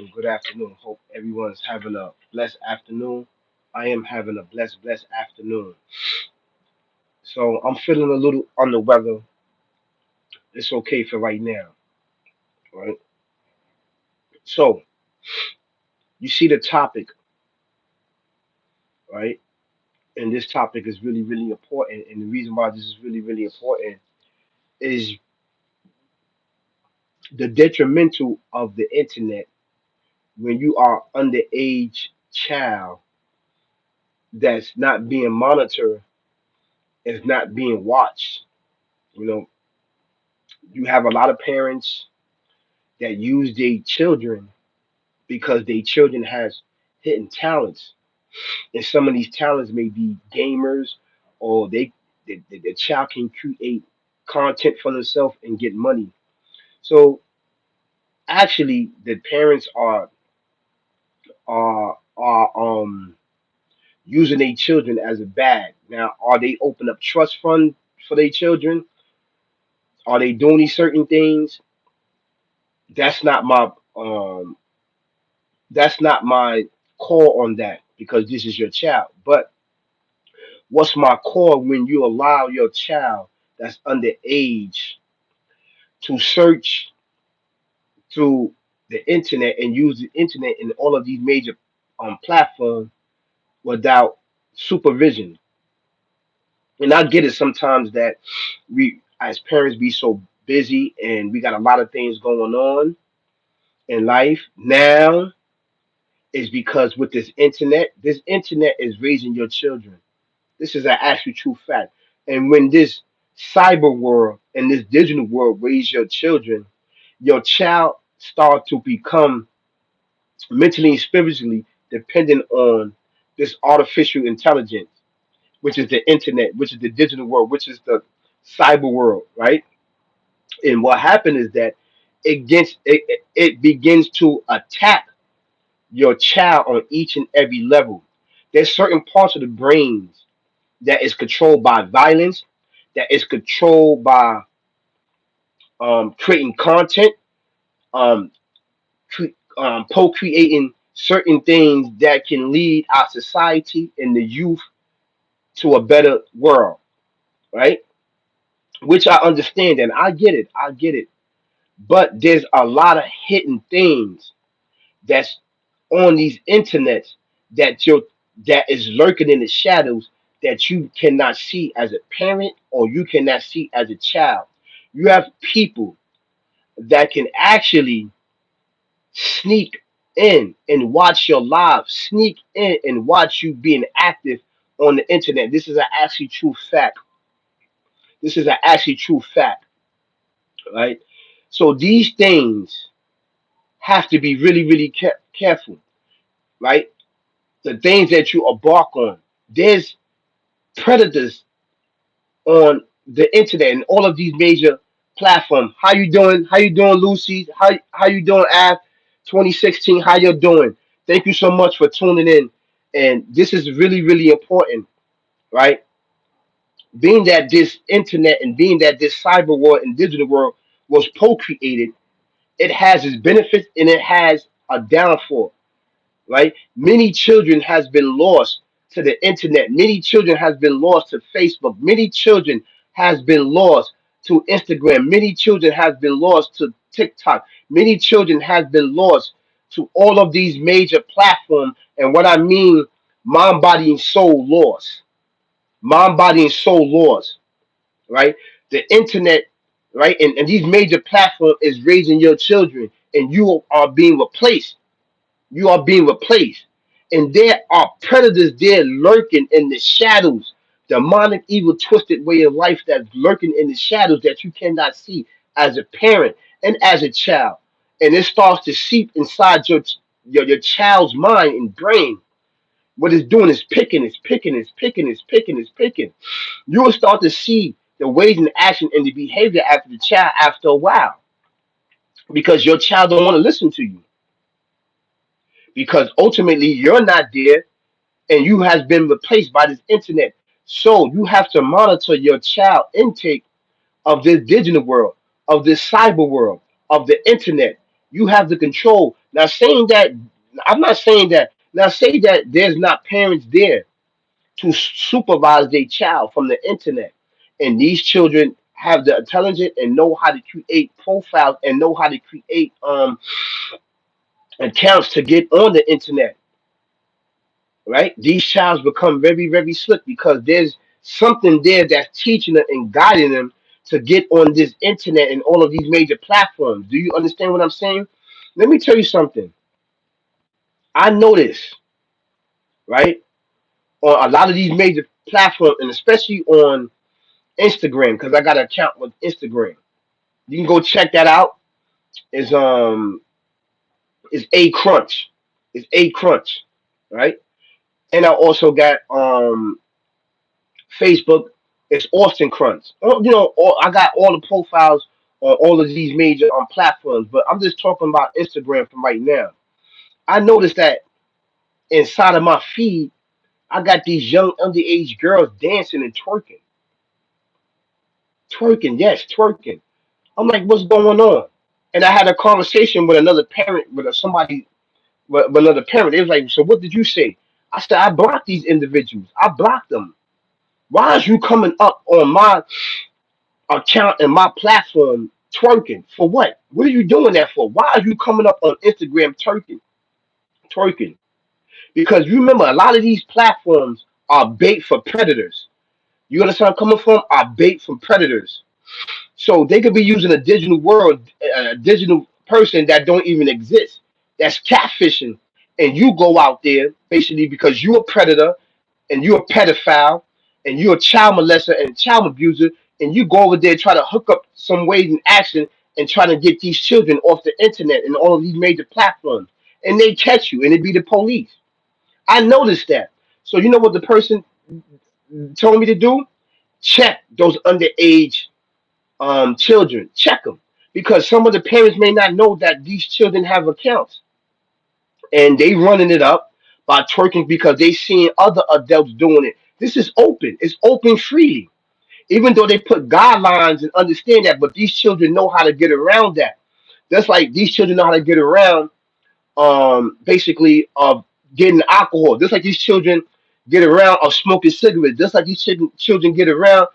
Good afternoon. Hope everyone's having a blessed afternoon. I am having a blessed afternoon. So I'm feeling a little under weather. It's okay for right now, right? So you see the topic, right? And this topic is really important. And the reason why this is really important is the detrimental of the internet when you are underage child that's not being monitored, is not being watched. You know, you have a lot of parents that use their children because their children has hidden talents, and some of these talents may be gamers, or the child can create content for themselves and get money. So actually, the parents are using their children as a bag. Now, are they open up trust fund for their children? Are they doing these certain things? That's not my that's not my call on that because this is your child. But what's my call when you allow your child that's underage to search through the internet and use the internet in all of these major platforms without supervision? And I get it sometimes that we as parents be so busy and we got a lot of things going on in life now is because with this internet is raising your children. This is an actual true fact. And when this cyber world and this digital world raise your children, your child start to become mentally and spiritually dependent on this artificial intelligence, which is the internet, which is the digital world, which is the cyber world, right? And what happened is that it begins to attack your child on each and every level. There's certain parts of the brains that is controlled by violence, that is controlled by creating content, um, co-creating certain things that can lead our society and the youth to a better world, right? Which I understand and I get it, I get it. But there's a lot of hidden things that's on these internets that you that is lurking in the shadows that you cannot see as a parent or you cannot see as a child. You have people that can actually sneak in and watch your live, sneak in and watch you being active on the internet. This is an actually true fact. This is an actually true fact, right? So these things have to be really careful, right? The things that you embark on. There's predators on the internet and all of these major platforms. How you doing? How you doing, Lucy? How you doing, Av? 2016. How you doing? Thank you so much for tuning in. And this is really important, right? Being that this internet and being that this cyber world and digital world was co-created, it has its benefits and it has a downfall, right? Many children has been lost to the internet. Many children has been lost to Facebook. Many children has been lost to Instagram. Many children has been lost to TikTok. Many children has been lost to all of these major platforms. And what I mean, mind, body, and soul lost. Mind, body, and soul lost, right? The internet, right? And these major platforms is raising your children and you are being replaced, you are being replaced. And there are predators there lurking in the shadows. Demonic, evil, twisted way of life that's lurking in the shadows that you cannot see as a parent and as a child. And it starts to seep inside your child's mind and brain. What it's doing is picking, it's picking, it's picking, it's picking, it's picking. You will start to see the ways and action and the behavior after the child after a while because your child don't want to listen to you because ultimately you're not there and you has been replaced by this internet. So you have to monitor your child intake of this digital world, of this cyber world, of the internet. You have the control. Now saying that, I'm not saying that. Now say that there's not parents there to supervise their child from the internet, and these children have the intelligence and know how to create profiles and know how to create accounts to get on the internet, right? These childs become very, very slick because there's something there that's teaching them and guiding them to get on this internet and all of these major platforms. Do you understand what I'm saying? Let me tell you something. I notice, right, on a lot of these major platforms, and especially on Instagram, because I got an account with Instagram. You can go check that out. Is is a crunch. It's a crunch, right? And I also got Facebook. It's Austin Crunch. I got all the profiles on all of these major platforms, but I'm just talking about Instagram for right now. I noticed that inside of my feed, I got these young underage girls dancing and twerking, twerking, yes, twerking. I'm like, what's going on? And I had a conversation with another parent, with somebody, with another parent. They was like, so what did you say? I said, I blocked these individuals. I blocked them. Why is you coming up on my account and my platform twerking? For what? What are you doing that for? Why are you coming up on Instagram twerking? Twerking. Because you remember, a lot of these platforms are bait for predators. You understand where I'm coming from? Are bait from predators. So they could be using a digital world, a digital person that don't even exist. That's catfishing. And you go out there basically because you're a predator and you're a pedophile and you're a child molester and child abuser, and you go over there try to hook up some ways in action and try to get these children off the internet and all of these major platforms. And they catch you and it be the police. I noticed that. So you know what the person told me to do? Check those underage children. Check them because some of the parents may not know that these children have accounts and they running it up by twerking because they seeing other adults doing it. This is open. It's open freely. Even though they put guidelines and understand that, but these children know how to get around that. That's like these children know how to get around basically of getting alcohol. Just like these children get around of smoking cigarettes. Just like these children get around,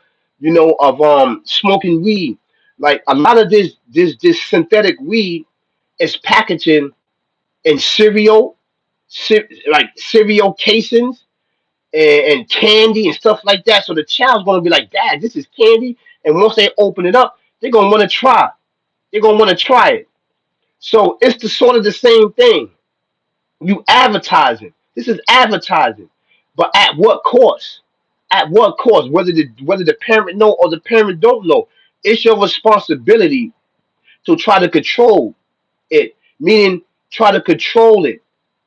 of smoking weed. Like a lot of this synthetic weed is packaging in like cereal casings and candy and stuff like that. So the child's gonna be like, Dad, this is candy. And once they open it up, they're gonna want to try. They're gonna want to try it. So it's the sort of the same thing. You advertising. This is advertising. But at what cost? At what cost? Whether the parent know or the parent don't know. It's your responsibility to try to control it. Meaning try to control it.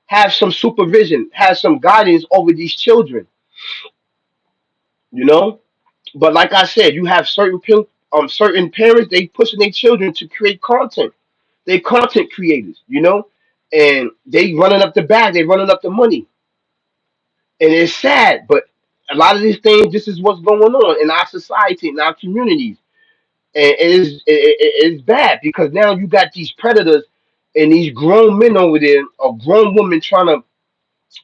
Have some supervision, have some guidance over these children, you know? But like I said, you have certain parents, they pushing their children to create content. They content creators, and they running up the bag, they running up the money. And it's sad, but a lot of these things, this is what's going on in our society, in our communities. And it's bad because now you got these predators and these grown men over there, or grown women trying to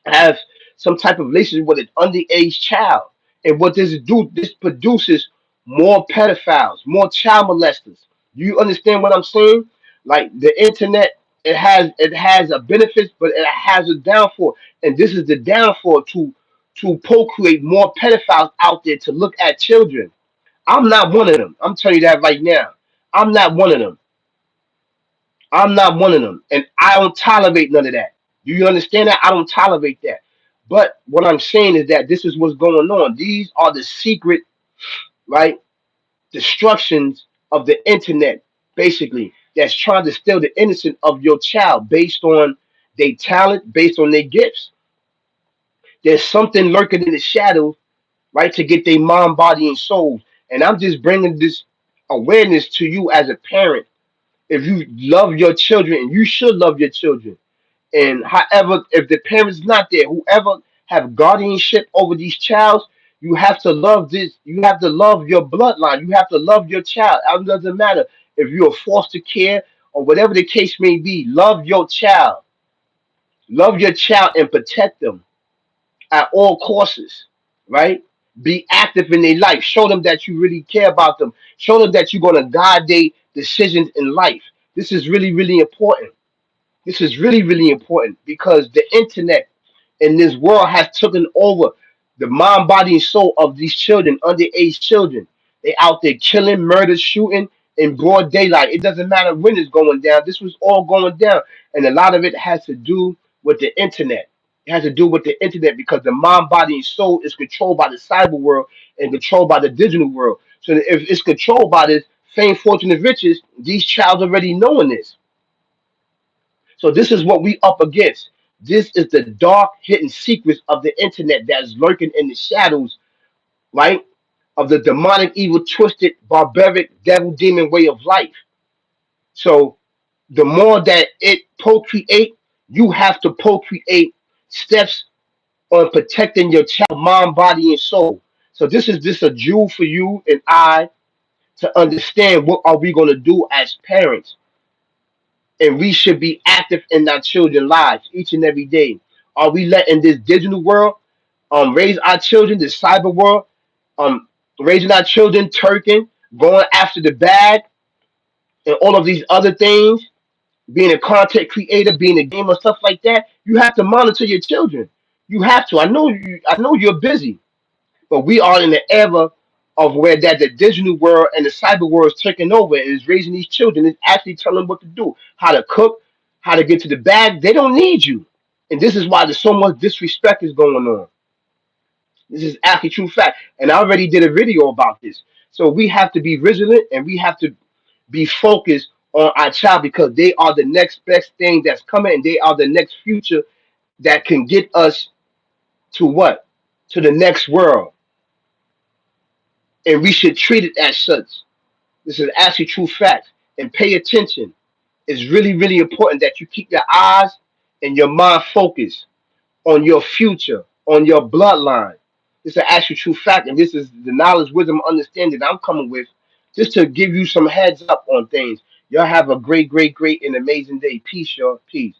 have some type of relationship with an underage child. And what does it do? This produces more pedophiles, more child molesters. Do you understand what I'm saying? Like the internet, it has a benefit, but it has a downfall. And this is the downfall to procreate more pedophiles out there to look at children. I'm not one of them. I'm telling you that right now. I'm not one of them. I'm not one of them, and I don't tolerate none of that. Do you understand that? I don't tolerate that. But what I'm saying is that this is what's going on. These are the secret, right, destructions of the internet, basically, that's trying to steal the innocence of your child based on their talent, based on their gifts. There's something lurking in the shadows, right, to get their mind, body, and soul. And I'm just bringing this awareness to you as a parent. If you love your children, and you should love your children, and however, if the parents not there, whoever have guardianship over these childs, you have to love this. You have to love your bloodline. You have to love your child. It doesn't matter if you're a foster care or whatever the case may be. Love your child and protect them at all costs, right? Be active in their life. Show them that you really care about them. Show them that you're going to guide their decisions in life. This is really, really important. This is really, really important because the internet and this world has taken over the mind, body, and soul of these children, underage children. They out there killing, murder, shooting in broad daylight. It doesn't matter when it's going down. This was all going down, and a lot of it has to do with the internet. It has to do with the internet because the mind, body, and soul is controlled by the cyber world and controlled by the digital world. So if it's controlled by this fame, fortune, and riches, these child already knowing this. So this is what we up against. This is the dark hidden secrets of the internet that's lurking in the shadows, right? Of the demonic, evil, twisted, barbaric, devil, demon way of life. So the more that it procreate, you have to procreate steps on protecting your child, mind, body, and soul. So this a jewel for you and I to understand what are we going to do as parents, and we should be active in our children's lives each and every day. Are we letting this digital world raise our children, this cyber world, um raising our children, turking, going after the bad, and all of these other things, being a content creator, being a gamer, stuff like that? You have to monitor your children. You have to. I know you're busy, but we are in the era of where that the digital world and the cyber world is taking over and is raising these children. It's actually telling them what to do, how to cook, how to get to the bag. They don't need you. And this is why there's so much disrespect is going on. This is actually true fact. And I already did a video about this. So we have to be vigilant and we have to be focused on our child because they are the next best thing that's coming and they are the next future that can get us to what? To the next world. And we should treat it as such. This is actually true fact. And pay attention. It's really, really important that you keep your eyes and your mind focused on your future, on your bloodline. This is actually true fact, and this is the knowledge, wisdom, understanding I'm coming with, just to give you some heads up on things. Y'all have a great, great, great, and amazing day. Peace, y'all. Peace.